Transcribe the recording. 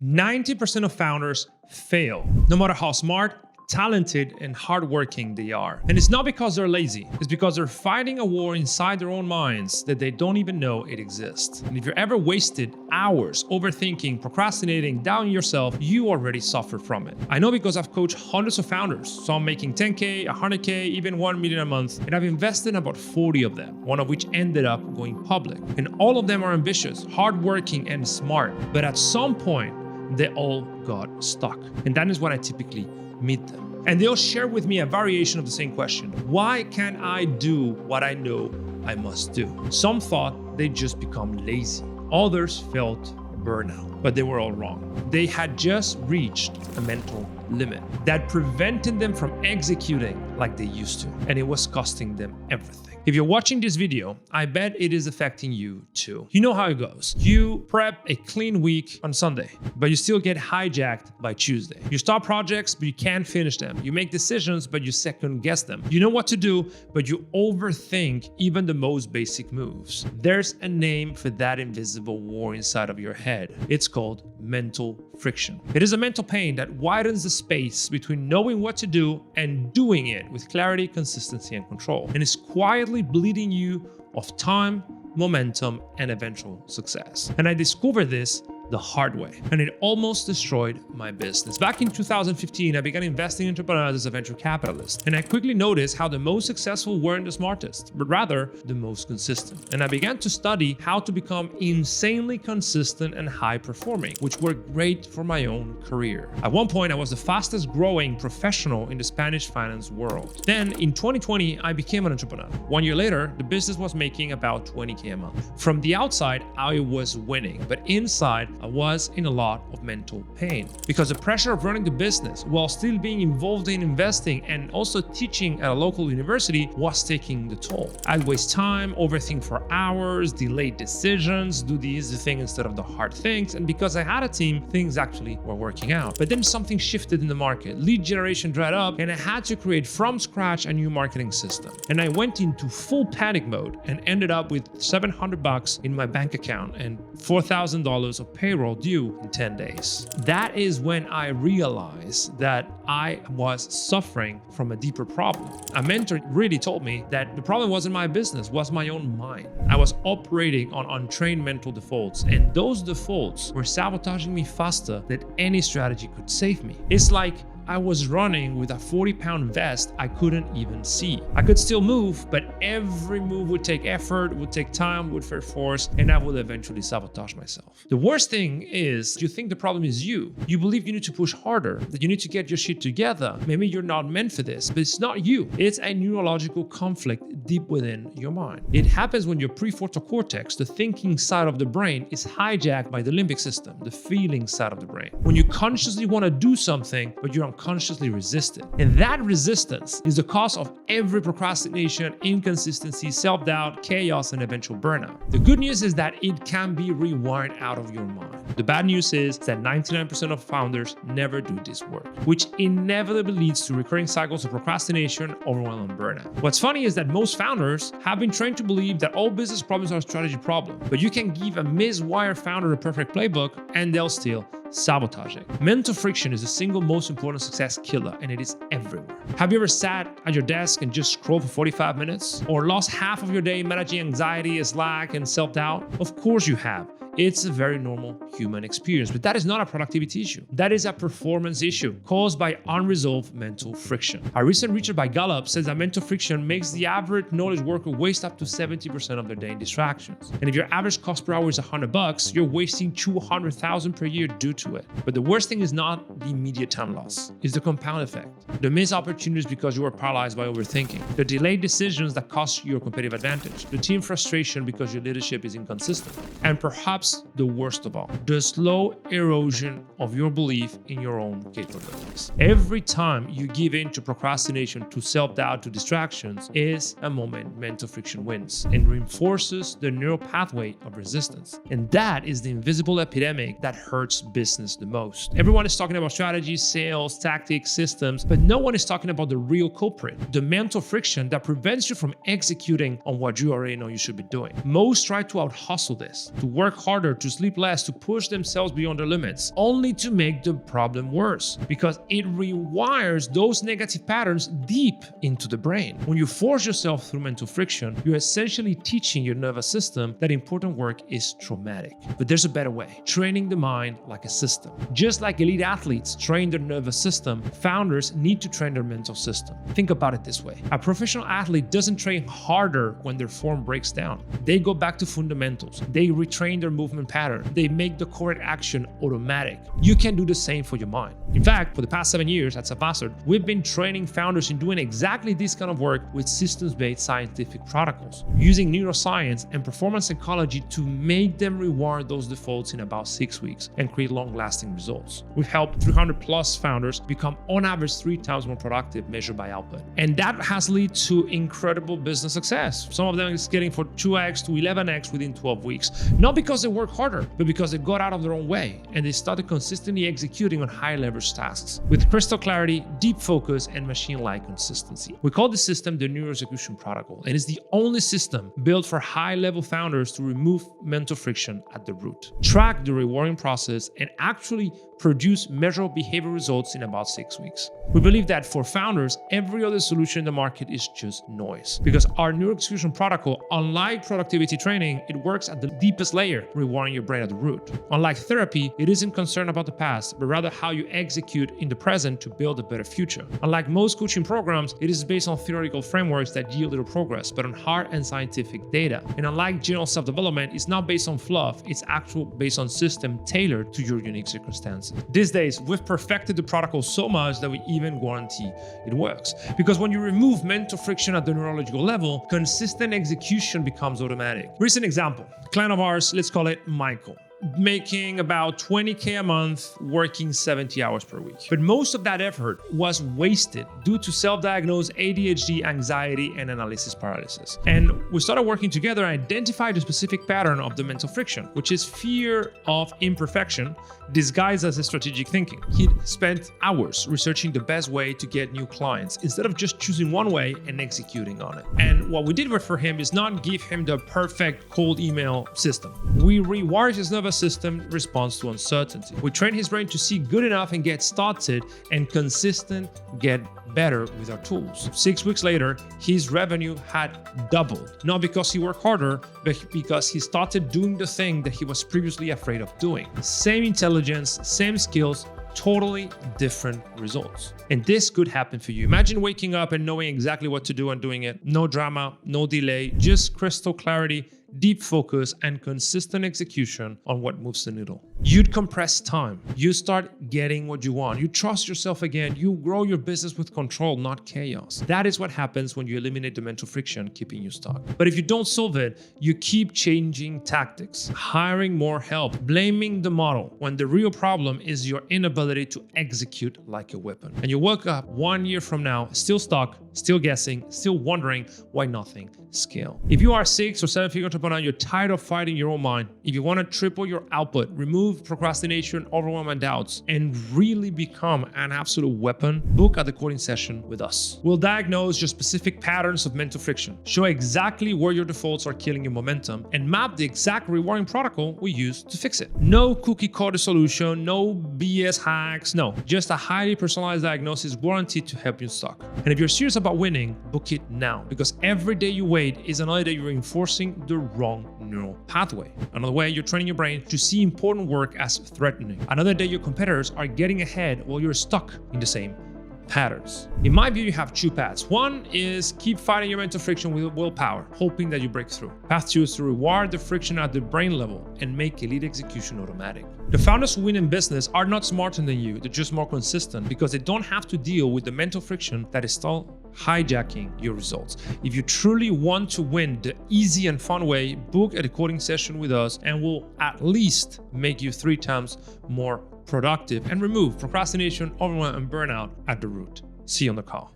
90% of founders fail, no matter how smart, talented, and hardworking they are. And it's not because they're lazy, it's because they're fighting a war inside their own minds that they don't even know it exists. And if you're ever wasted hours overthinking, procrastinating, doubting yourself, you already suffer from it. I know because I've coached hundreds of founders, some making 10K, 100K, even 1 million a month, and I've invested in about 40 of them, one of which ended up going public. And all of them are ambitious, hardworking, and smart. But at some point, they all got stuck. And that is when I typically meet them. And they'll share with me a variation of the same question. Why can't I do what I know I must do? Some thought they'd just become lazy. Others felt burnout, but they were all wrong. They had just reached a mental limit that prevented them from executing like they used to, and it was costing them everything. If you're watching this video, I bet it is affecting you too. You know how it goes. You prep a clean week on Sunday, but you still get hijacked by Tuesday. You start projects, but you can't finish them. You make decisions, but you second guess them. You know what to do, but you overthink even the most basic moves. There's a name for that invisible war inside of your head. It's called mental friction. It is a mental pain that widens the space between knowing what to do and doing it with clarity, consistency, and control. And it's quietly bleeding you of time, momentum, and eventual success. And I discovered this the hard way, and it almost destroyed my business. Back in 2015, I began investing in entrepreneurs as a venture capitalist, and I quickly noticed how the most successful weren't the smartest, but rather the most consistent. And I began to study how to become insanely consistent and high performing, which worked great for my own career. At one point, I was the fastest growing professional in the Spanish finance world. Then in 2020, I became an entrepreneur. 1 year later, the business was making about 20K a month. From the outside, I was winning, but inside, I was in a lot of mental pain because the pressure of running the business while still being involved in investing and also teaching at a local university was taking the toll. I'd waste time, overthink for hours, delay decisions, do the easy thing instead of the hard things. And because I had a team, things actually were working out. But then something shifted in the market. Lead generation dried up and I had to create from scratch a new marketing system. And I went into full panic mode and ended up with $700 in my bank account and $4,000 of payroll due in 10 days. That is when I realized that I was suffering from a deeper problem. A mentor really told me that the problem wasn't my business, was my own mind. I was operating on untrained mental defaults, and those defaults were sabotaging me faster than any strategy could save me. It's like I was running with a 40-pound vest I couldn't even see. I could still move, but every move would take effort, would take time, would fear force, and I would eventually sabotage myself. The worst thing is you think the problem is you. You believe you need to push harder, that you need to get your shit together. Maybe you're not meant for this, but it's not you. It's a neurological conflict deep within your mind. It happens when your prefrontal cortex, the thinking side of the brain, is hijacked by the limbic system, the feeling side of the brain. When you consciously want to do something, but you're unconsciously resist it. And that resistance is the cause of every procrastination, inconsistency, self-doubt, chaos, and eventual burnout. The good news is that it can be rewired out of your mind. The bad news is that 99% of founders never do this work, which inevitably leads to recurring cycles of procrastination, overwhelm, and burnout. What's funny is that most founders have been trained to believe that all business problems are a strategy problem, but you can give a miswired founder the perfect playbook and they'll still sabotage it. Mental friction is the single most important success killer, and it is everywhere. Have you ever sat at your desk and just scrolled for 45 minutes? Or lost half of your day managing anxiety, slack, and self-doubt? Of course you have. It's a very normal human experience, but that is not a productivity issue. That is a performance issue caused by unresolved mental friction. A recent research by Gallup says that mental friction makes the average knowledge worker waste up to 70% of their day in distractions. And if your average cost per hour is $100, you're wasting $200,000 per year due to it. But the worst thing is not the immediate time loss, it's the compound effect. The missed opportunities because you were paralyzed by overthinking. The delayed decisions that cost you your competitive advantage. The team frustration because your leadership is inconsistent. And perhaps the worst of all, the slow erosion of your belief in your own capabilities. Every time you give in to procrastination, to self-doubt, to distractions, is a moment mental friction wins and reinforces the neural pathway of resistance. And that is the invisible epidemic that hurts business the most. Everyone is talking about strategies, sales, tactics, systems, but no one is talking about the real culprit, the mental friction that prevents you from executing on what you already know you should be doing. Most try to out-hustle this, to work hard harder, to sleep less, to push themselves beyond their limits, only to make the problem worse, because it rewires those negative patterns deep into the brain. When you force yourself through mental friction, you're essentially teaching your nervous system that important work is traumatic. But there's a better way: training the mind like a system. Just like elite athletes train their nervous system, founders need to train their mental system. Think about it this way: a professional athlete doesn't train harder when their form breaks down. They go back to fundamentals. They retrain their movement pattern. They make the correct action automatic. You can do the same for your mind. In fact, for the past 7 years at Selfmastered, we've been training founders in doing exactly this kind of work with systems-based scientific protocols, using neuroscience and performance psychology to make them reward those defaults in about 6 weeks and create long-lasting results. We've helped 300 plus founders become on average 3 times more productive measured by output. And that has led to incredible business success. Some of them is getting for 2x to 11x within 12 weeks. Not because they work harder, but because they got out of their own way and they started consistently executing on high leverage tasks with crystal clarity, deep focus, and machine-like consistency. We call this system the Neuro Execution Protocol, and it's the only system built for high-level founders to remove mental friction at the root, track the rewarding process, and actually produce measurable behavior results in about 6 weeks. We believe that for founders, every other solution in the market is just noise, because our Neuro Execution Protocol, unlike productivity training, it works at the deepest layer, rewiring your brain at the root. Unlike therapy, it isn't concerned about the past, but rather how you execute in the present to build a better future. Unlike most coaching programs, it is based on theoretical frameworks that yield little progress, but on hard and scientific data. And unlike general self-development, it's not based on fluff, it's actually based on system tailored to your unique circumstances. These days, we've perfected the protocol so much that we even guarantee it works. Because when you remove mental friction at the neurological level, consistent execution becomes automatic. Recent example, a client of ours, let's call it Michael, making about 20K a month, working 70 hours per week. But most of that effort was wasted due to self-diagnosed ADHD, anxiety, and analysis paralysis. And we started working together and identified a specific pattern of the mental friction, which is fear of imperfection disguised as a strategic thinking. He spent hours researching the best way to get new clients instead of just choosing one way and executing on it. And what we did for him is not give him the perfect cold email system. We rewired his nervous system response to uncertainty. We trained his brain to see good enough and get started, and consistent get better with our tools. 6 weeks later, his revenue had doubled, not because he worked harder, but because he started doing the thing that he was previously afraid of doing. Same intelligence, same skills, totally different results. And this could happen for you. Imagine waking up and knowing exactly what to do and doing it. No drama, no delay, just crystal clarity, deep focus, and consistent execution on what moves the needle. You'd compress time. You start getting what you want. You trust yourself again. You grow your business with control, not chaos. That is what happens when you eliminate the mental friction keeping you stuck. But if you don't solve it, you keep changing tactics, hiring more help, blaming the model, when the real problem is your inability to execute like a weapon. And you wake up 1 year from now, still stuck, still guessing, still wondering why nothing scale. If you are 6 or 7 figure entrepreneur, you're tired of fighting your own mind. If you want to triple your output, remove procrastination, overwhelm, and doubts, and really become an absolute weapon, book a decoding session with us. We'll diagnose your specific patterns of mental friction, show exactly where your defaults are killing your momentum, and map the exact rewarding protocol we use to fix it. No cookie cutter solution, no BS hacks, no, just a highly personalized diagnosis guaranteed to help you unstuck. And if you're serious about winning, book it now, because every day you wait is another day you're reinforcing the wrong neural pathway. Another way you're training your brain to see important work as threatening. Another day your competitors are getting ahead while you're stuck in the same patterns. In my view, you have 2 paths. One is keep fighting your mental friction with willpower, hoping that you break through. Path 2 is to reward the friction at the brain level and make elite execution automatic. The founders who win in business are not smarter than you, they're just more consistent because they don't have to deal with the mental friction that is still hijacking your results. If you truly want to win the easy and fun way, book a decoding session with us and we'll at least make you 3 times more productive and remove procrastination, overwhelm, and burnout at the root. See you on the call.